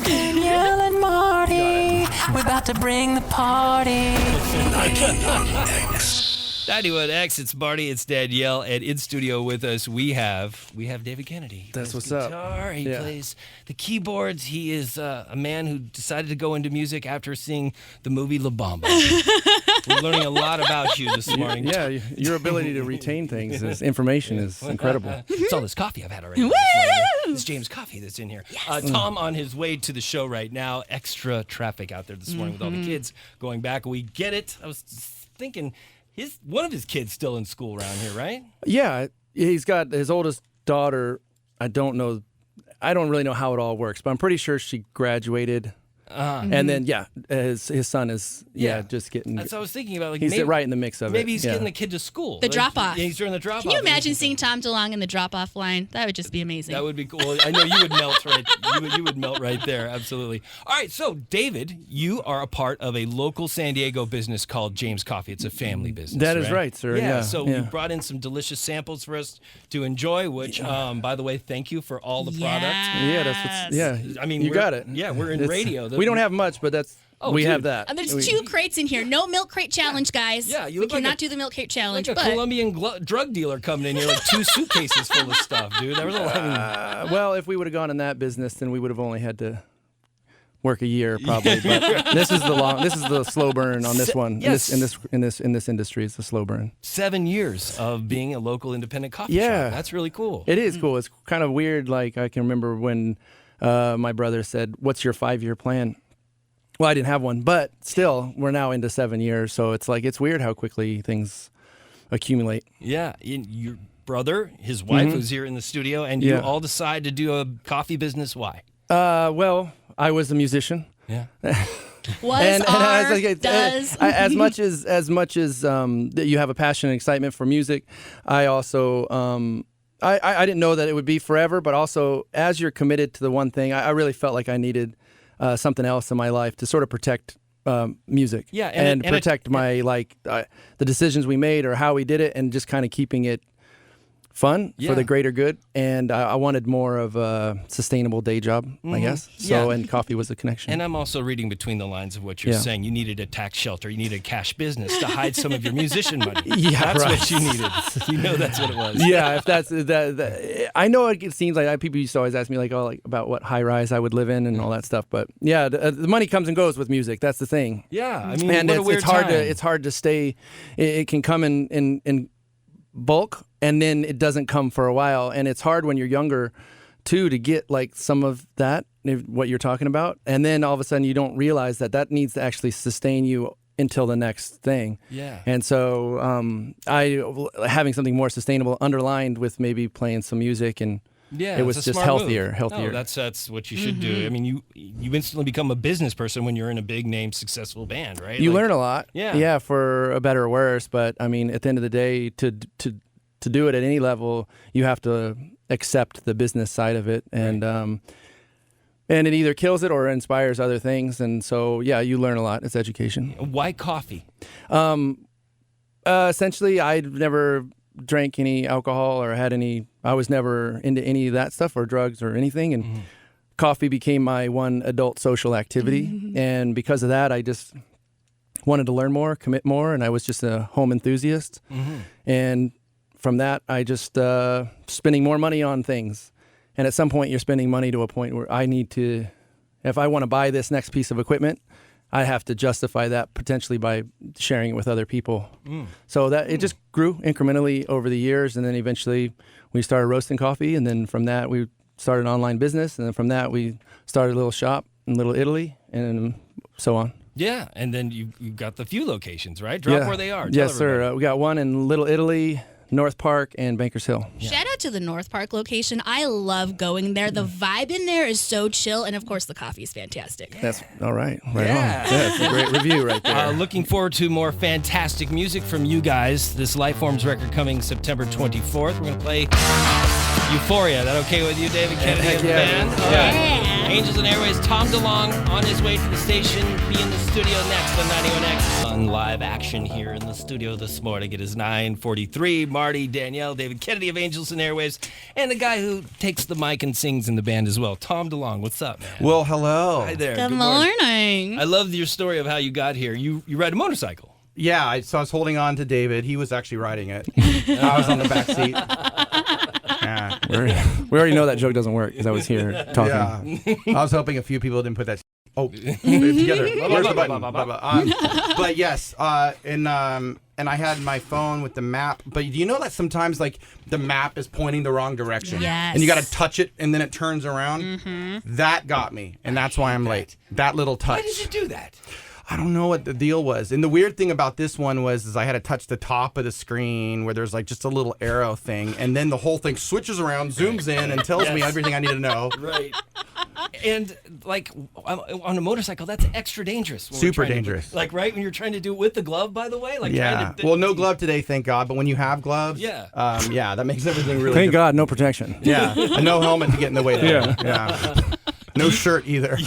Danielle and Marty. We're about to bring the party. 91X, it's Marty, it's Danielle, and in studio with us we have David Kennedy. That's what's guitar. up. He plays the keyboards. He is a man who decided to go into music after seeing the movie La Bamba. We're learning a lot about you this morning. Yeah, your ability to retain things, this information is incredible. It's all this coffee I've had already. It's James Coffee that's in here. Yes. Tom on his way to the show right now. Extra traffic out there this morning with all the kids going back. We get it. I was thinking... One of his kids still in school around here, right? Yeah, he's got his oldest daughter. I don't really know how it all works, but I'm pretty sure she graduated. And then, his son is, just getting... That's what I was thinking about. Like, he's right in the mix of it. Maybe he's getting the kid to school. The drop-off. Yeah, he's doing the drop-off. Can you imagine seeing Tom DeLonge in the drop-off line? That would just be amazing. That would be cool. I know you would melt right. You would melt right there. Absolutely. All right. So, David, you are a part of a local San Diego business called James Coffee. It's a family business. That is right, sir. Yeah. So you brought in some delicious samples for us to enjoy. Which, by the way, thank you for all the product. Yeah, that's what's. I mean, you got it. Yeah, we're in radio. We don't have much, but we have that. And there's 2 crates in here. No milk crate challenge, guys. Yeah, you we look like cannot do the milk crate challenge. Like a Colombian drug dealer coming in here, like 2 suitcases full of stuff, dude. That was a lot. Well, if we would have gone in that business, then we would have only had to work a year, probably. But this is the slow burn on this one. Yes. In this industry, it's a slow burn. 7 years of being a local independent coffee shop. That's really cool. It is cool. It's kind of weird. Like I can remember when my brother said, "What's your 5-year plan?" Well, I didn't have one, but still, we're now into 7 years, so it's weird how quickly things accumulate. Yeah, your brother, his wife, who's here in the studio, and you all decide to do a coffee business. Why? Well, I was a musician. Yeah. As much as you have a passion and excitement for music, I also I didn't know that it would be forever, but also as you're committed to the one thing, I really felt like I needed something else in my life to sort of protect music, and protect my the decisions we made or how we did it, and just kind of keeping it fun for the greater good. And I wanted more of a sustainable day job, I guess. So, and coffee was a connection. And I'm also reading between the lines of what you're saying. You needed a tax shelter. You needed a cash business to hide some of your musician money. That's what you needed. You know that's what it was. Yeah, if that's that. I know it seems like people used to always ask me about what high rise I would live in and all that stuff. But yeah, the money comes and goes with music. That's the thing. Yeah, I mean, and what a weird time. It's hard to stay. It can come in bulk, and then it doesn't come for a while, and it's hard when you're younger too to get some of that, what you're talking about, and then all of a sudden you don't realize that needs to actually sustain you until the next thing. And so having something more sustainable underlined with maybe playing some music, and it was just healthier. No, that's what you should do. I mean, you instantly become a business person when you're in a big name, successful band, right? You learn a lot. Yeah, for a better or worse. But I mean, at the end of the day, to do it at any level, you have to accept the business side of it, and it either kills it or inspires other things. And so, you learn a lot. It's education. Why coffee? Essentially, I never drank any alcohol or I was never into any of that stuff or drugs or anything, and coffee became my one adult social activity. And because of that, I just wanted to learn more, commit more, and I was just a home enthusiast. And from that, I just spending more money on things. And at some point, you're spending money to a point where if I want to buy this next piece of equipment, I have to justify that potentially by sharing it with other people. So that it just grew incrementally over the years, and then eventually we started roasting coffee, and then from that we started an online business, and then from that we started a little shop in Little Italy, and so on. Yeah, and then you got the few locations, right? Drop where they are. Yes, sir. We got one in Little Italy, North Park, and Bankers Hill. Shout out to the North Park location. I love going there. The vibe in there is so chill, and of course the coffee is fantastic. That's all right. Right on. That's a great review right there. Looking forward to more fantastic music from you guys. This Lifeforms record coming September 24th. We're going to play Euphoria. That okay with you, David Kennedy and the band? Yeah. Angels and Airwaves, Tom DeLonge on his way to the station. Be in the studio next on 91X. On live action here in the studio this morning. It is 9:43. Marty, Danielle, David Kennedy of Angels and Airwaves, and the guy who takes the mic and sings in the band as well, Tom DeLonge. What's up, man? Well, hello. Hi there. Good morning. I love your story of how you got here. You ride a motorcycle. Yeah, so I was holding on to David. He was actually riding it. I was on the back seat. Yeah. We already know that joke doesn't work because I was here talking. Yeah. I was hoping a few people didn't put that. Oh, together. Where's the button? But yes, and I had my phone with the map. But do you know that sometimes like the map is pointing the wrong direction? Yes. And you got to touch it, and then it turns around. Mm-hmm. That got me, and that's why I'm late. That little touch. Why did you do that? I don't know what the deal was. And the weird thing about this one was I had to touch the top of the screen where there's like just a little arrow thing. And then the whole thing switches around, zooms in, and tells me everything I need to know. Right. And like on a motorcycle, that's extra dangerous. Super dangerous. Like right when you're trying to do it with the glove, by the way. Like yeah. Well, no glove today, thank God. But when you have gloves, yeah, that makes everything really. Thank God, no protection. Yeah, and no helmet to get in the way. There. Yeah. No shirt either.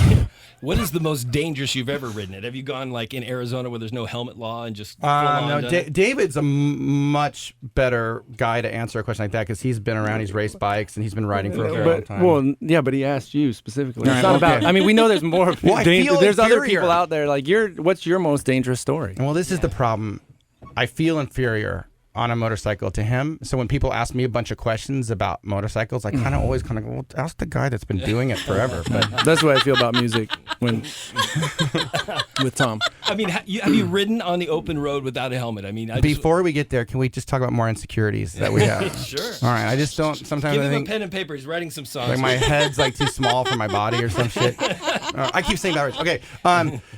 What is the most dangerous you've ever ridden it? Have you gone like in Arizona where there's no helmet law and just no, David's a much better guy to answer a question like that because he's been around, he's raced bikes, and he's been riding for a very long time. Well, yeah, but he asked you specifically. Right, it's not about. I mean, we know there's more. There's other inferior. people out there. Like, what's your most dangerous story? Well, this is the problem. I feel inferior on a motorcycle to him. So when people ask me a bunch of questions about motorcycles, I kind of always go, well, ask the guy that's been doing it forever. But that's the way I feel about music when with Tom. I mean, have you ridden on the open road without a helmet? I mean, before we get there, can we just talk about more insecurities that we have? Sure. All right. I just don't. Sometimes Give I him think a pen and paper. He's writing some songs. Like my head's like too small for my body or some shit. I keep saying that. Okay.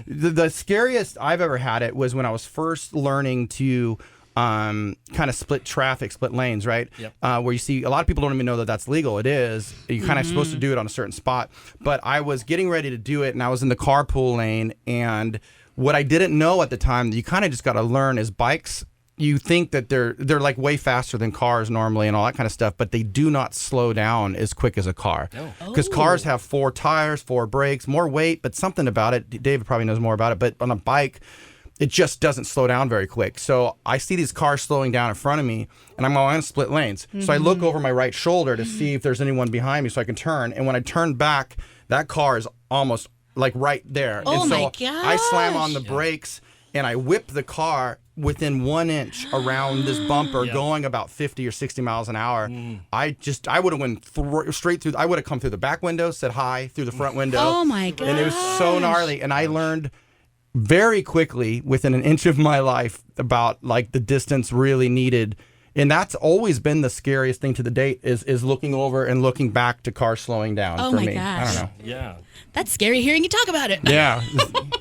The scariest I've ever had it was when I was first learning to kind of split lanes, right? Yep. Where you see a lot of people don't even know that that's legal. It is. You're kind of supposed to do it on a certain spot. But I was getting ready to do it, and I was in the carpool lane. And what I didn't know at the time, you kind of just got to learn, is bikes. You think that they're like way faster than cars normally and all that kind of stuff, but they do not slow down as quick as a car. Because cars have 4 tires, 4 brakes, more weight, but something about it. David probably knows more about it. But on a bike, it just doesn't slow down very quick. So I see these cars slowing down in front of me, and I'm going to split lanes. Mm-hmm. So I look over my right shoulder to see if there's anyone behind me so I can turn. And when I turn back, that car is almost like right there. Oh, and so my gosh. I slam on the brakes, and I whip the car within 1 inch around this bumper going about 50 or 60 miles an hour. I would have went straight through. I would have come through the back window, said hi through the front window. Oh, my God. And it was so gnarly. And I learned very quickly, within an inch of my life, about like the distance really needed. And that's always been the scariest thing to the date is looking over and looking back to cars slowing down for my me. gosh. I don't know. Yeah. That's scary hearing you talk about it. Yeah.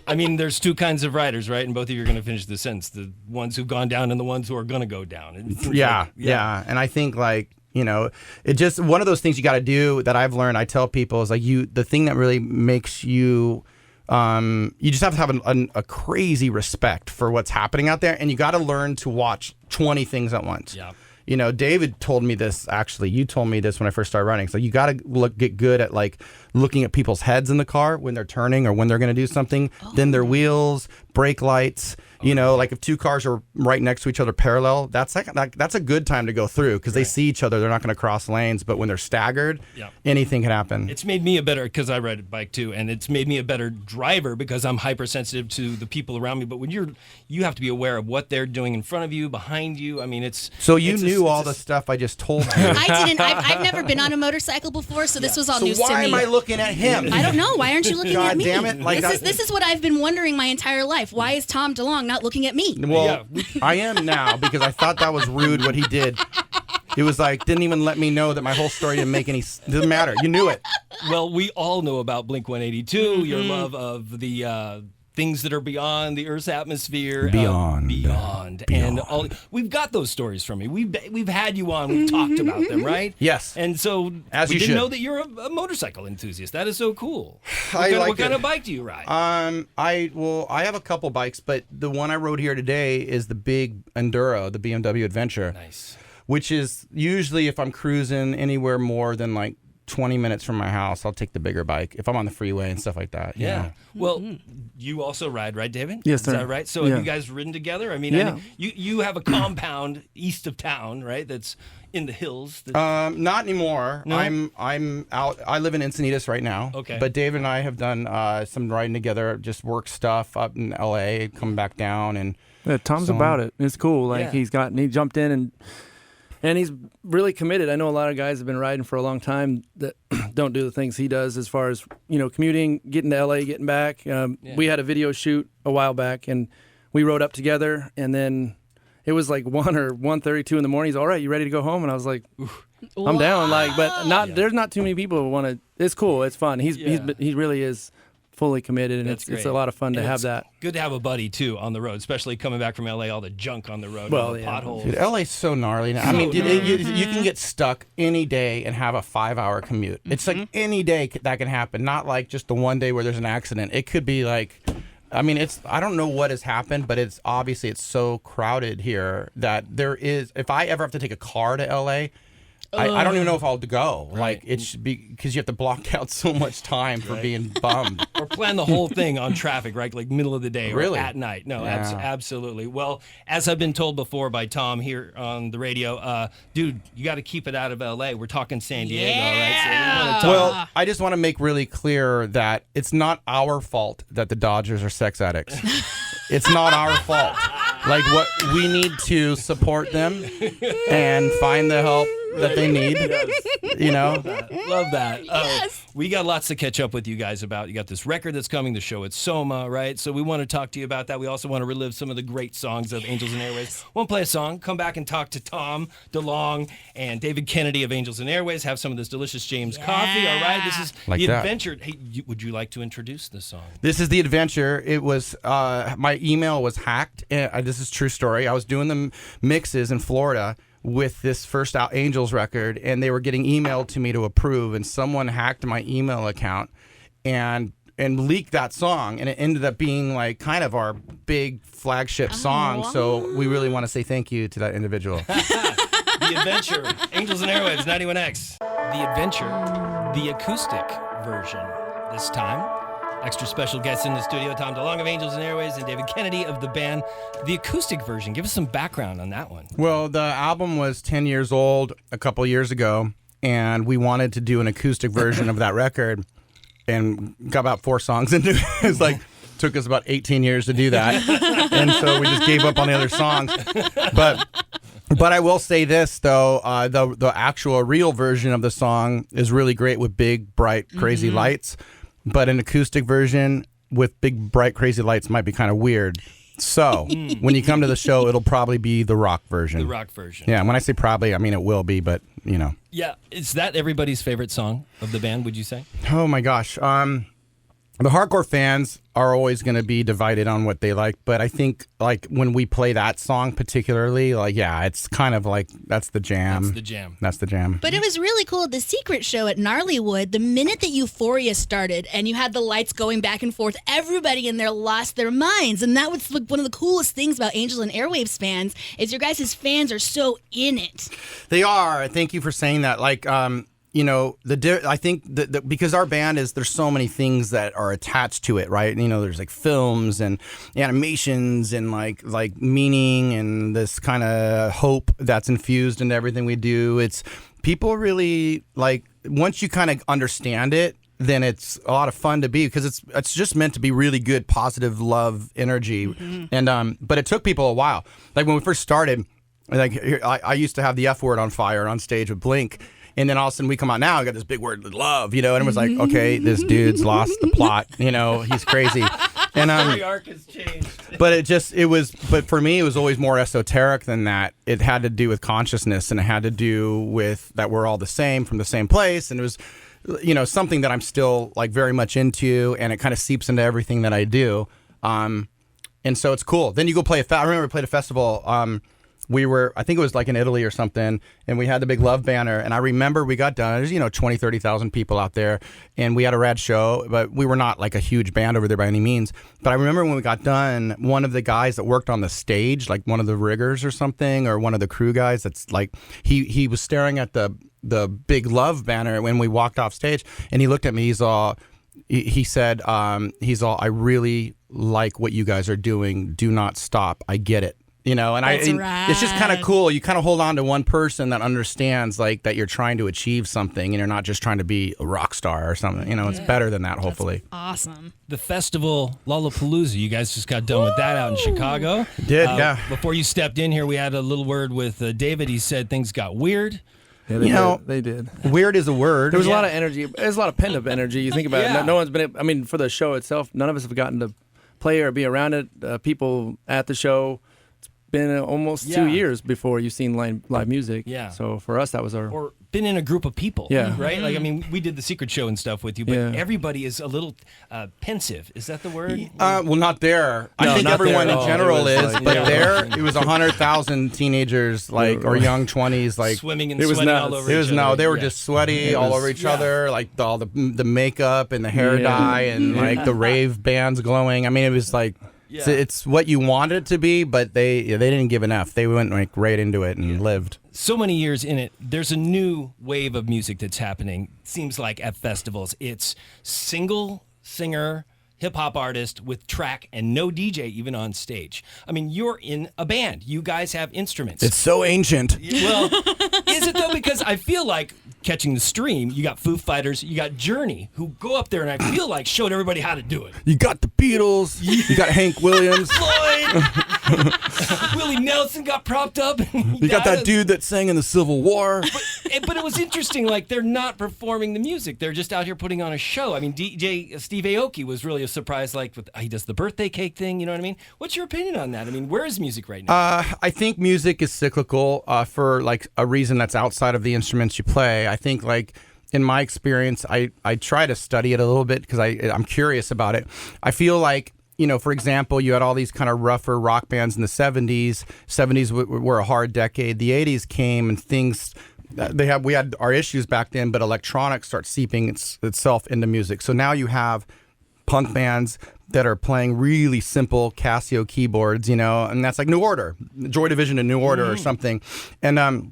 I mean, there's 2 kinds of riders, right? And both of you are going to finish the sentence. The ones who've gone down and the ones who are going to go down. Yeah. And I think like, it just, one of those things you got to do that I've learned, I tell people, is like the thing that really makes you, you just have to have a crazy respect for what's happening out there, and you got to learn to watch 20 things at once. Yeah. David told me this, actually. You told me this when I first started running. So you got to get good at like looking at people's heads in the car when they're turning or when they're going to do something. Then their wheels, brake lights. Like if 2 cars are right next to each other parallel, that's a good time to go through because they see each other. They're not going to cross lanes. But when they're staggered, anything can happen. It's made me a better, because I ride a bike too, and it's made me a better driver because I'm hypersensitive to the people around me. But when you have to be aware of what they're doing in front of you, behind you. I mean, it's so you knew all the stuff I just told you. I didn't. I've never been on a motorcycle before, so this was all news to me. So why am I looking at him? I don't know. Why aren't you looking at me? God damn it! Like this is what I've been wondering my entire life. Why is Tom DeLonge not looking at me? Well, I am now because I thought that was rude what he did. It was like, didn't even let me know that my whole story didn't matter. You knew it. Well, we all know about Blink-182, your love of the things that are beyond the Earth's atmosphere. Beyond. And we've got those stories from you. We've had you on. We've talked about them, right? Yes. And so As we you didn't should. know that you're a motorcycle enthusiast. That is so cool. What kind of bike do you ride? I have a couple bikes, but the one I rode here today is the big Enduro, the BMW Adventure. Nice. Which is usually if I'm cruising anywhere more than like 20 minutes from my house, I'll take the bigger bike if I'm on the freeway and stuff like that. you Yeah. know. Well, you also ride, right, David? Yes, Is sir. that right? So Yeah. have you guys ridden together? I mean, Yeah. I know you have a compound east of town, right? That's in the hills. Not anymore. No? I'm out. I live in Encinitas right now. Okay. But David and I have done some riding together, just work stuff up in LA, come back down, and Yeah, Tom's So- about it. It's cool. Like Yeah. he jumped in and he's really committed. I know a lot of guys have been riding for a long time that don't do the things he does as far as, commuting, getting to LA, getting back. We had a video shoot a while back and we rode up together and then it was like 1 or 1:32 in the morning. He's all right, you ready to go home? And I was like, I'm down. Like, but there's not too many people who want to. It's cool. It's fun. He really is fully committed, and That's it's great. a lot of fun to And have it's that. Good to have a buddy too on the road, especially coming back from LA, all the junk on the road, Well, all the yeah. potholes. Dude, LA's so gnarly now. I mean, dude, you can get stuck any day and have a 5-hour commute. It's like any day that can happen, not like just the one day where there's an accident. It could be like, I mean, I don't know what has happened, but it's so crowded here that there is, if I ever have to take a car to LA, I don't even know if I'll go. Right. Like, it should be, because you have to block out so much time for being bummed. Or plan the whole thing on traffic, right? Like middle of the day or Really? at night. No, Yeah. absolutely. Well, as I've been told before by Tom here on the radio, dude, you got to keep it out of LA. We're talking San Diego, all right? So we want to talk. Well, I just want to make really clear that it's not our fault that the Dodgers are sex addicts. It's not our fault. Like, what we need to support them and find the help that they need. Love that. Yes. We got lots to catch up with you guys about. You got this record that's coming, the show at Soma, right? So we want to talk to you about that. We also want to relive some of the great songs of Angels and Airwaves. We'll play a song, come back and talk to Tom Delonge and David Kennedy of Angels and Airwaves, have some of this delicious James coffee, all right? This is Like The that. Adventure. Hey, would you like to introduce the song? This is The Adventure. It was, my email was hacked. This is a true story. I was doing the mixes in Florida with this first out Angels record, and they were getting emailed to me to approve, and someone hacked my email account and leaked that song, and it ended up being like kind of our big flagship song. So we really want to say thank you to that individual. The Adventure, Angels and Airwaves, 91X. The Adventure, the acoustic version this time. Extra special guests in the studio, Tom DeLonge of Angels and Airwaves and David Kennedy of the band. The acoustic version, give us some background on that one. Well, the album was 10 years old a couple years ago, and we wanted to do an acoustic version of that record, and got about 4 songs into it. It's like, took us about 18 years to do that, and so we just gave up on the other songs. But I will say this, though, the actual real version of the song is really great with big, bright, crazy lights, but an acoustic version with big, bright, crazy lights might be kind of weird. So when you come to the show, it'll probably be the rock version. The rock version. Yeah, and when I say probably, I mean it will be, but Yeah, is that everybody's favorite song of the band, would you say? Oh my gosh. The hardcore fans are always going to be divided on what they like, but I think like when we play that song particularly, like, yeah, it's kind of like that's the jam. That's the jam. That's the jam. But it was really cool at the Secret Show at Gnarlywood. The minute that Euphoria started and you had the lights going back and forth, everybody in there lost their minds. And that was like one of the coolest things about Angel and Airwaves fans is your guys' fans are so in it. They are. Thank you for saying that. Like, I think that because our band there's so many things that are attached to it, right? There's like films and animations and like meaning and this kind of hope that's infused into everything we do. It's people really like once you kind of understand it, then it's a lot of fun to be because it's just meant to be really good, positive love energy. And but it took people a while. Like when we first started, like I used to have the F word on fire on stage with Blink. And then all of a sudden we come out now, I got this big word, love, and it was like, okay, this dude's lost the plot, he's crazy. And The arc has changed. but for me, it was always more esoteric than that. It had to do with consciousness, and it had to do with that we're all the same from the same place. And it was, something that I'm still like very much into, and it kind of seeps into everything that I do. And so it's cool. Then you go play I remember we played a festival, I think it was like in Italy or something, and we had the big love banner. And I remember we got done. There's 20, 30,000 people out there, and we had a rad show, but we were not like a huge band over there by any means. But I remember when we got done, one of the guys that worked on the stage, like one of the riggers or something, or one of the crew guys, that's like he was staring at the the big love banner when we walked off stage, and he looked at me. He said, I really like what you guys are doing. Do not stop. I get it. You know, and it's just kind of cool. You kind of hold on to one person that understands like that you're trying to achieve something and you're not just trying to be a rock star or something. You know, it's better than that, hopefully. That's awesome. The festival Lollapalooza, you guys just got done with that out in Chicago. Did, yeah. Before you stepped in here, we had a little word with David. He said things got weird. Yeah, they did. Weird is a word. There was a lot of energy. There's a lot of pent-up energy. You think about it. No one's been, I mean, for the show itself, none of us have gotten to play or be around it. People at the show, it's been almost 2 years before you've seen live music. Yeah. So for us, that was our... Or been in a group of people. Yeah. Right? Like, I mean, we did the secret show and stuff with you, but everybody is a little pensive. Is that the word? Well, not there. I No, think not everyone there in at all. general It was is, like- but yeah. there it was 100,000 teenagers, like or young 20s, like Swimming and It was sweating nuts. all over it was each other. they were Yeah. just sweaty It all was- over each other, like all the makeup and the hair Yeah. dye and like the rave bands glowing. I mean, it was like it's what you wanted it to be, but they didn't give enough. They went like right into it and lived. So many years in it, there's a new wave of music that's happening. Seems like at festivals, it's single singer, hip hop artist with track and no DJ even on stage. I mean, you're in a band. You guys have instruments. It's so ancient. Well, is it though? Because I feel like catching the stream, you got Foo Fighters, you got Journey, who go up there and I feel like showed everybody how to do it. You got the Beatles. You got Hank Williams. Floyd, Willie Nelson got propped up. You got that dude that sang in the Civil War. But it was interesting. Like they're not performing the music; they're just out here putting on a show. I mean, DJ Steve Aoki was really a surprise. Like he does the birthday cake thing. You know what I mean? What's your opinion on that? I mean, where is music right now? I think music is cyclical for like a reason that's outside of the instruments you play. I think like in my experience, I try to study it a little bit because I'm curious about it. I feel like, you know, for example, you had all these kind of rougher rock bands in the 70s. 70s were a hard decade. The 80s came and things... we had our issues back then, but electronics start seeping itself into music. So now you have punk bands that are playing really simple Casio keyboards, you know, and that's like New Order, Joy Division and New Order or something. And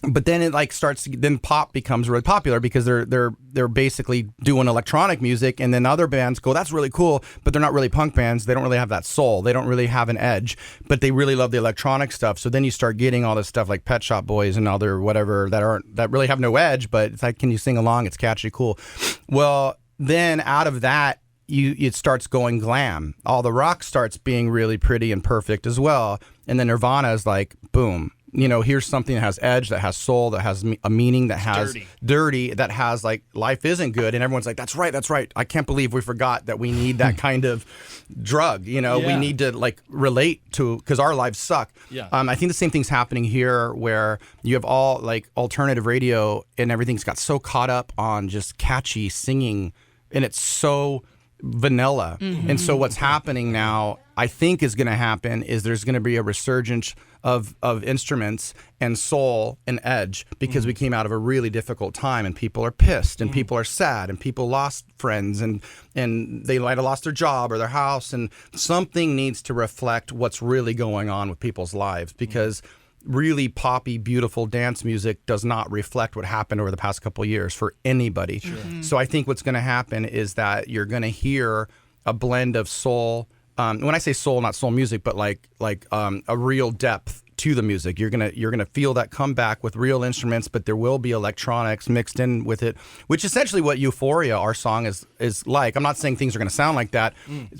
but then it like then pop becomes really popular because they're basically doing electronic music, and then other bands go, that's really cool, but they're not really punk bands. They don't really have that soul. They don't really have an edge, but they really love the electronic stuff. So then you start getting all this stuff like Pet Shop Boys and other whatever that really have no edge, but it's like, can you sing along? It's catchy, cool. Well, then out of that, it starts going glam. All the rock starts being really pretty and perfect as well, and then Nirvana is like, boom. You know, here's something that has edge, that has soul, that has a meaning, that has dirty, that has like life isn't good. And everyone's like, that's right. I can't believe we forgot that we need that kind of drug. You know, we need to like relate to, because our lives suck. Yeah. I think the same thing's happening here where you have all like alternative radio and everything's got so caught up on just catchy singing and it's so vanilla. And so what's happening now, I think is going to happen is there's going to be a resurgence of instruments and soul and edge because we came out of a really difficult time and people are pissed and people are sad and people lost friends and they might have lost their job or their house, and something needs to reflect what's really going on with people's lives because really poppy, beautiful dance music does not reflect what happened over the past couple of years for anybody. So I think what's going to happen is that you're going to hear a blend of soul. When I say soul, not soul music, but like a real depth to the music. You're gonna feel that come back with real instruments, but there will be electronics mixed in with it, which is essentially what Euphoria, our song, is like. I'm not saying things are gonna sound like that,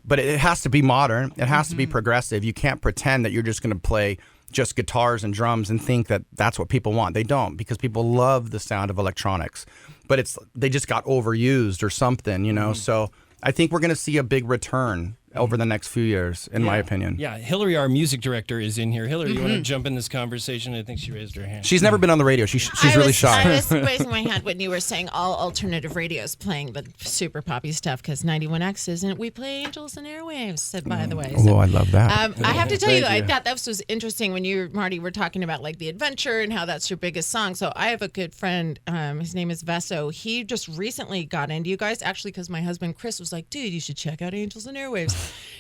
but it has to be modern. It has to be progressive. You can't pretend that you're just gonna play just guitars and drums and think that that's what people want. They don't, because people love the sound of electronics, but they just got overused or something, you know. So I think we're gonna see a big return over the next few years, in my opinion. Yeah, Hillary, our music director, is in here. Hillary, you want to jump in this conversation? I think she raised her hand. She's never been on the radio. She's really shy. I was raising my hand when you were saying all alternative radios playing the super poppy stuff because 91X isn't. We play Angels and Airwaves, by the way. Oh, I love that. I have to tell you, Thank I you. thought that was interesting when you, Marty, were talking about like the adventure and how that's your biggest song. So I have a good friend. His name is Vesso. He just recently got into you guys, actually, because my husband Chris was like, dude, you should check out Angels and Airwaves.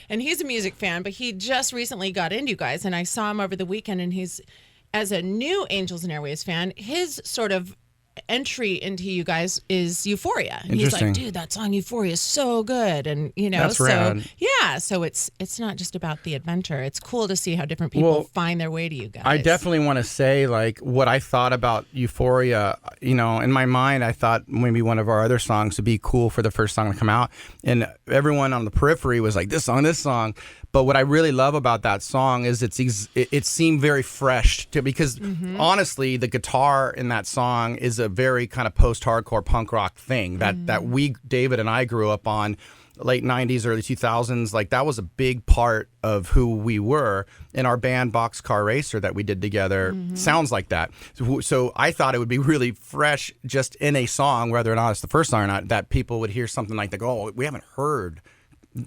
And he's a music fan, but he just recently got into you guys. And I saw him over the weekend, and he's, as a new Angels and Airwaves fan, his sort of entry into you guys is Euphoria. And he's like, Interesting. dude, that song Euphoria is so good. And, That's so, rad. yeah, so it's not just about the adventure. It's cool to see how different people find their way to you guys. I definitely want to say, like, what I thought about Euphoria, in my mind, I thought maybe one of our other songs would be cool for the first song to come out. And everyone on the periphery was like, this song. But what I really love about that song is it seemed very fresh because honestly, the guitar in that song is a very kind of post-hardcore punk rock thing that we, David and I, grew up on. Late 90s, early 2000s, like that was a big part of who we were. In our band Boxcar Racer that we did together sounds like that. So I thought it would be really fresh just in a song, whether or not it's the first song or not, that people would hear something like, oh, we haven't heard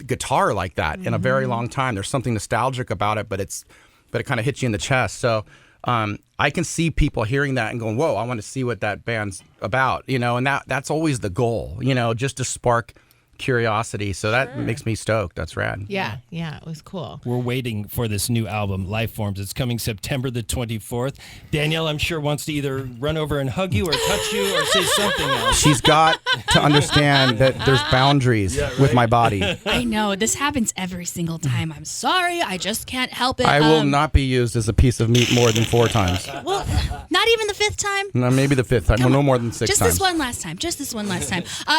guitar like that in a very long time. There's something nostalgic about it, but it kind of hits you in the chest. So I can see people hearing that and going, whoa, I want to see what that band's about, and that's always the goal, just to spark curiosity. So that makes me stoked. That's rad. Yeah, it was cool. We're waiting for this new album, Life Forms. It's coming September the 24th. Danielle, I'm sure, wants to either run over and hug you or touch you or say something else. She's got to understand that there's boundaries with my body. I know. This happens every single time. I'm sorry. I just can't help it. I will not be used as a piece of meat more than 4 times. Well, not even the 5th time? No, maybe the 5th time. Well, no more than 6 Just times. this one last time.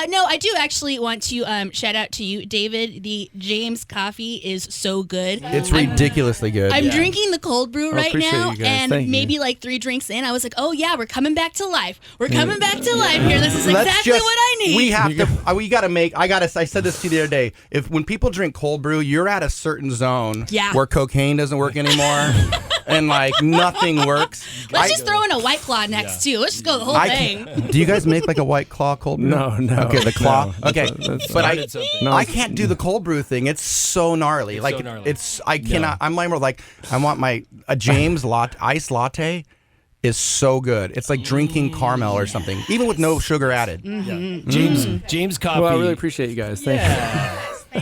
No, I do actually want to shout out to you, David. The James coffee is so good. It's ridiculously good. I'm drinking the cold brew right appreciate now, you guys. and Thank you. maybe like 3 drinks in, I was like, oh yeah, we're coming back to life. We're coming back to life here. This is exactly what I need. We have to. We got to make. I said this to you the other day. When people drink cold brew, you're at a certain zone where cocaine doesn't work anymore, and like nothing works. Let's just throw in a White Claw next too. Let's just go the whole thing. Do you guys make like a White Claw cold brew? No. Okay, the claw. No, okay, but something. I can't do the cold brew thing. It's so gnarly. It's like so gnarly. I cannot. I'm like I want a James iced latte. Is so good. It's like drinking caramel or something, even with no sugar added. James Coffee. Well, I really appreciate you guys. Thank you.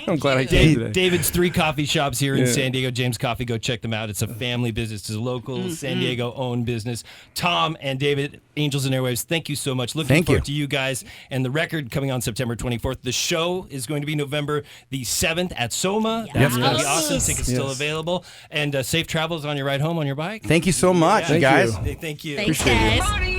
I'm glad I came today. David's 3 coffee shops here in San Diego. James Coffee, go check them out. It's a family business. It's a local San Diego-owned business. Tom and David, Angels and Airwaves, thank you so much. Looking forward to you guys and the record coming on September 24th. The show is going to be November the 7th at Soma. That's going to be awesome. Tickets still available. And safe travels on your ride home on your bike. Thank you so much, Thank guys. you. Thank you. Thanks, guys.